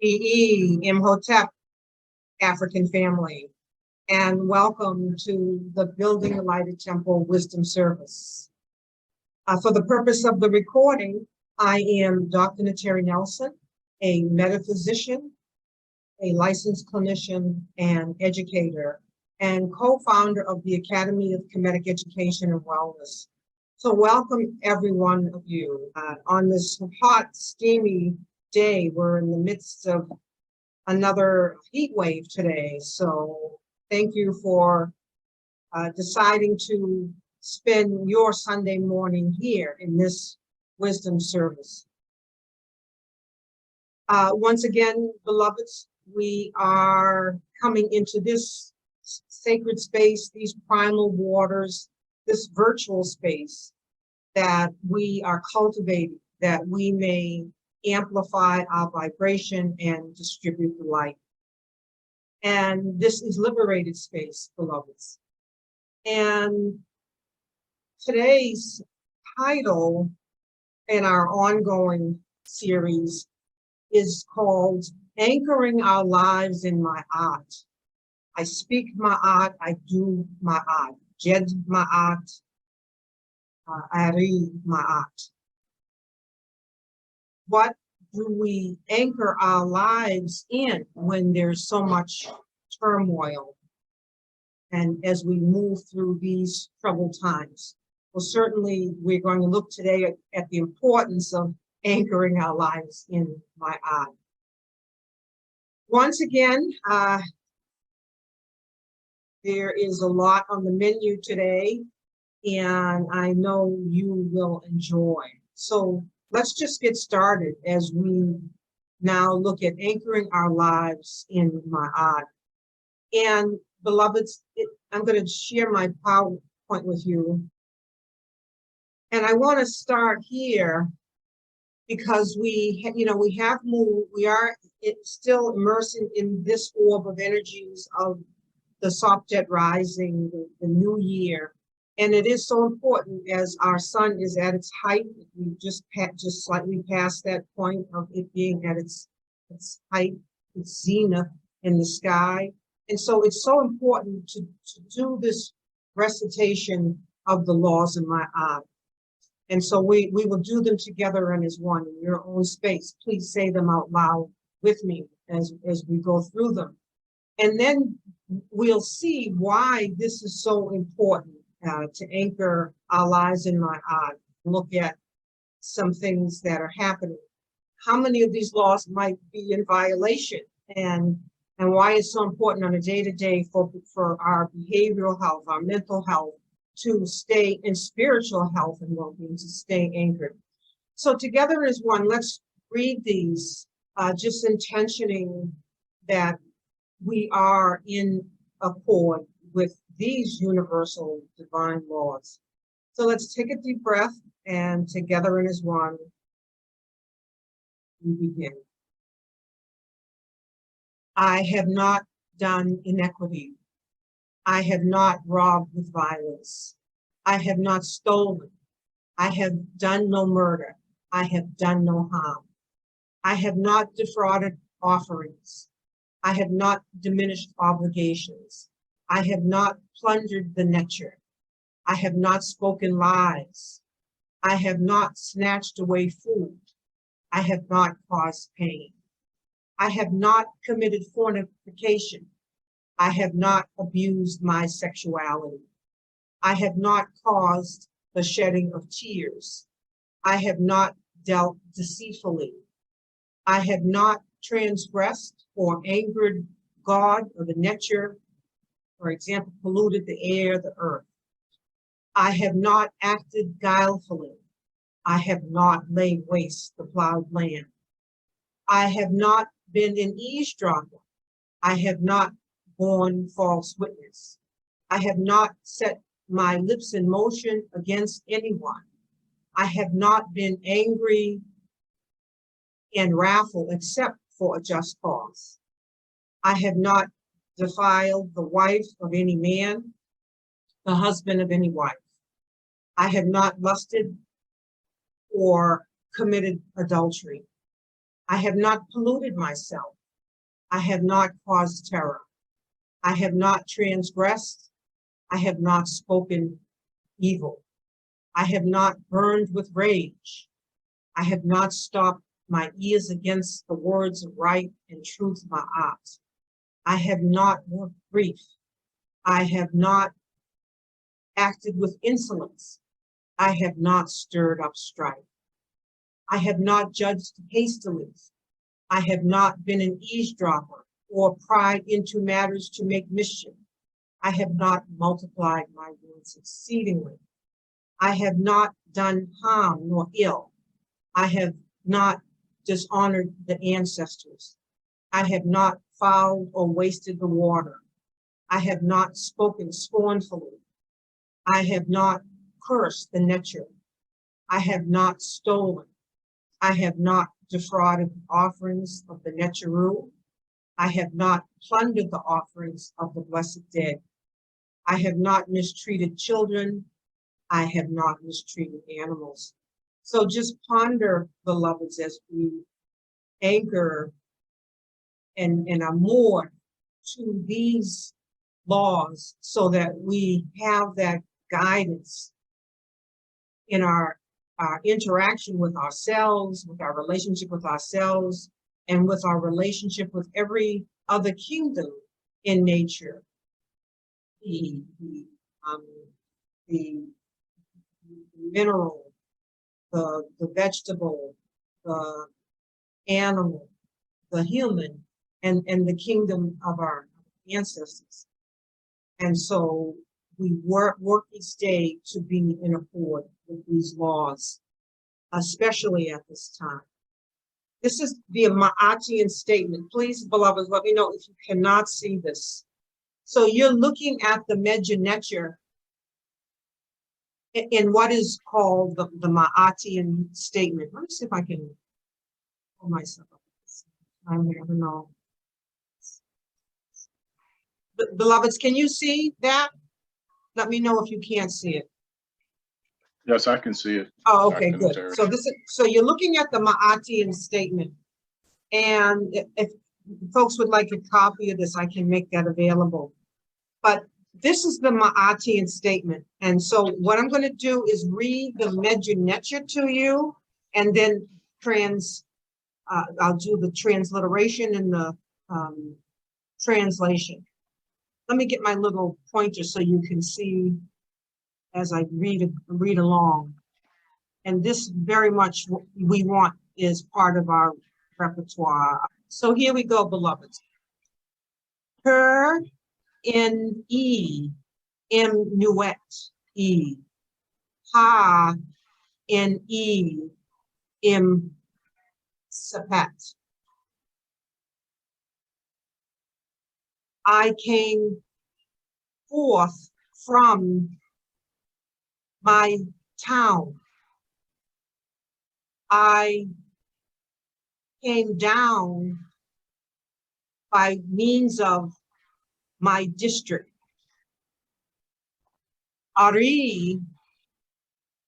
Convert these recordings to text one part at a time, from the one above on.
Imhotep African family, and welcome to the Building a Lighted Temple Wisdom Service. For the purpose of the recording, I am Dr. Nteri Nelson, a metaphysician, a licensed clinician and educator, and co-founder of the Academy of Kemetic Education and Wellness. So welcome every one of you. On this hot, steamy day, we're in the midst of another heat wave today. So thank you for deciding to spend your Sunday morning here in this wisdom service. Once again, beloveds, we are coming into this sacred space, these primal waters, this virtual space that we are cultivating, that we may amplify our vibration and distribute the light. And this is liberated space, beloveds. And today's title in our ongoing series is called Anchoring Our Lives in Ma'at. I speak Ma'at, I do Ma'at. Jed Ma'at, Ari Ma'at. What do we anchor our lives in when there's so much turmoil and as we move through these troubled times? Well, certainly we're going to look today at the importance of anchoring our lives in Ma'at. Once again, there is a lot on the menu today, and I know you will enjoy. So let's just get started as we now look at anchoring our lives in Ma'at. And beloveds, I'm going to share my PowerPoint with you. And I want to start here because we have moved, we are still immersing in this orb of energies of the Sopjet rising, the new year. And it is so important as our sun is at its height. We just slightly past that point of it being at its height, its zenith in the sky. And so it's so important to do this recitation of the laws of Maat. And so we will do them together and as one in your own space. Please say them out loud with me as we go through them. And then we'll see why this is so important to anchor our lives in Ma'at. Look at some things that are happening. How many of these laws might be in violation, and why it's so important on a day-to-day for our behavioral health, our mental health, to stay in spiritual health and well-being, to stay anchored. So together as one, let's read these, just intentioning that we are in accord with these universal divine laws. So let's take a deep breath, and together and as one, we begin. I have not done iniquity. I have not robbed with violence. I have not stolen. I have done no murder. I have done no harm. I have not defrauded offerings. I have not diminished obligations. I have not plundered the necher. I have not spoken lies. I have not snatched away food. I have not caused pain. I have not committed fornication. I have not abused my sexuality. I have not caused the shedding of tears. I have not dealt deceitfully. I have not transgressed or angered God or the nature, for example, polluted the air, the earth. I have not acted guilefully. I have not laid waste the plowed land. I have not been an eavesdropper. I have not borne false witness. I have not set my lips in motion against anyone. I have not been angry and wrathful except for a just cause. I have not defiled the wife of any man, the husband of any wife. I have not lusted or committed adultery. I have not polluted myself. I have not caused terror. I have not transgressed. I have not spoken evil. I have not burned with rage. I have not stopped my ears against the words of right and truth Ma'at. I have not worked grief. I have not acted with insolence. I have not stirred up strife. I have not judged hastily. I have not been an eavesdropper or pried into matters to make mischief. I have not multiplied my words exceedingly. I have not done harm nor ill. I have not dishonored the ancestors. I have not fouled or wasted the water. I have not spoken scornfully. I have not cursed the Neter. I have not stolen. I have not defrauded the offerings of the Neteru. I have not plundered the offerings of the blessed dead. I have not mistreated children. I have not mistreated animals. So just ponder, beloveds, as we anchor and are moored to these laws so that we have that guidance in our interaction with ourselves, with our relationship with ourselves, and with our relationship with every other kingdom in nature. The mineral, the vegetable, the animal, the human, and the kingdom of our ancestors. And so we work each day to be in accord with these laws, especially at this time. This is the Maatian Statement. Please, beloveds, let me know if you cannot see this. So you're looking at the Medu Neter in what is called the Maatian Statement. Let me see if I can pull myself up. I don't know. Beloveds, can you see that? Let me know if you can't see it. Yes, I can see it. Oh, okay, Dr. good. Nteri. So you're looking at the Maatian Statement. And if folks would like a copy of this, I can make that available. But this is the Maatian Statement. And so what I'm going to do is read the Medu Neter to you, and then I'll do the transliteration and the translation. Let me get my little pointer so you can see as I read along. And this very much what we want is part of our repertoire. So here we go, beloveds. Per in im nuet e, ha in im sapet. I came forth from my town. I came down by means of my district. Ari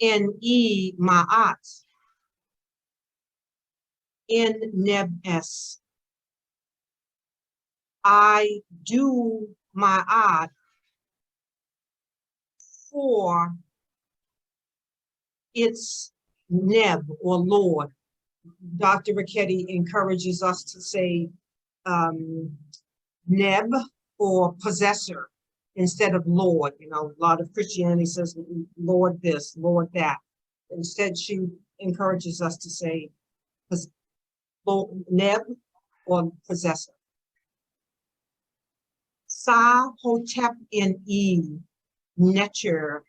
in Maat in Nebes. I do Ma'at for its Neb or Lord. Dr. Ricchetti encourages us to say Neb or possessor instead of Lord. You know, a lot of Christianity says Lord this, Lord that. Instead, she encourages us to say Neb or possessor. Sa hotep in Neter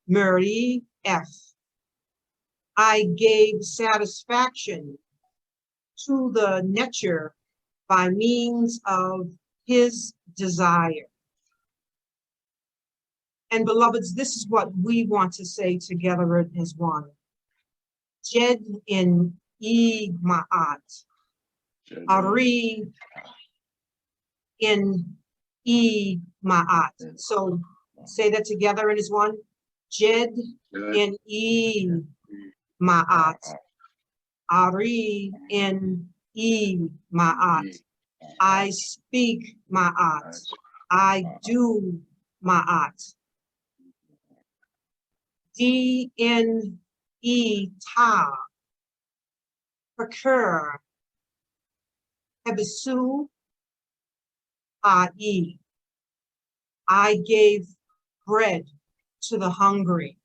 Muri F. I gave satisfaction to the Neter by means of his desire. And beloveds, this is what we want to say together as one. Jed in Ma'at. Ari in Ma'at. So say that together and as one. Jed in Ma'at. Ari in Ma'at. I speak Ma'at. I do Ma'at. D-N-E Ta. Procure. Hebisu A-E. I gave bread to the hungry,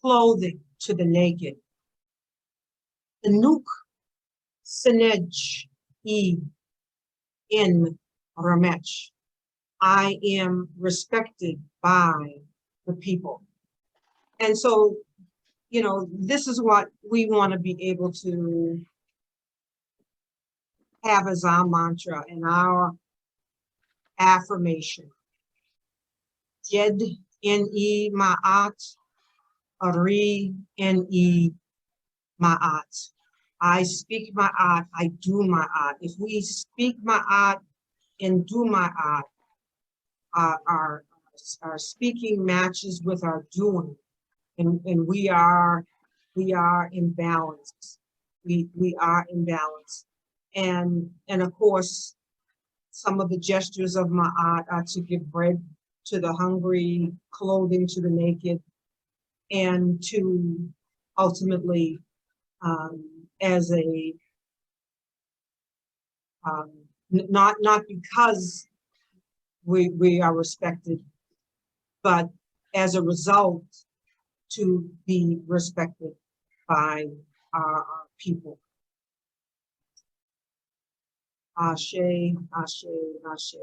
clothing to the naked. Anuk Sinej E in Ramech. I am respected by the people. And so, you know, this is what we want to be able to have as our mantra and our affirmation. Jed N-E Ma'at, Ari N-E Ma'at. I speak Ma'at, I do Ma'at. If we speak Ma'at and do Ma'at, our speaking matches with our doing, and we are in balance. We are in balance. And of course, some of the gestures of Ma'at are to give bread to the hungry, clothing to the naked, and to ultimately, as a, not because we are respected, but as a result, to be respected by our people. Ashe, Ashe, Ashe.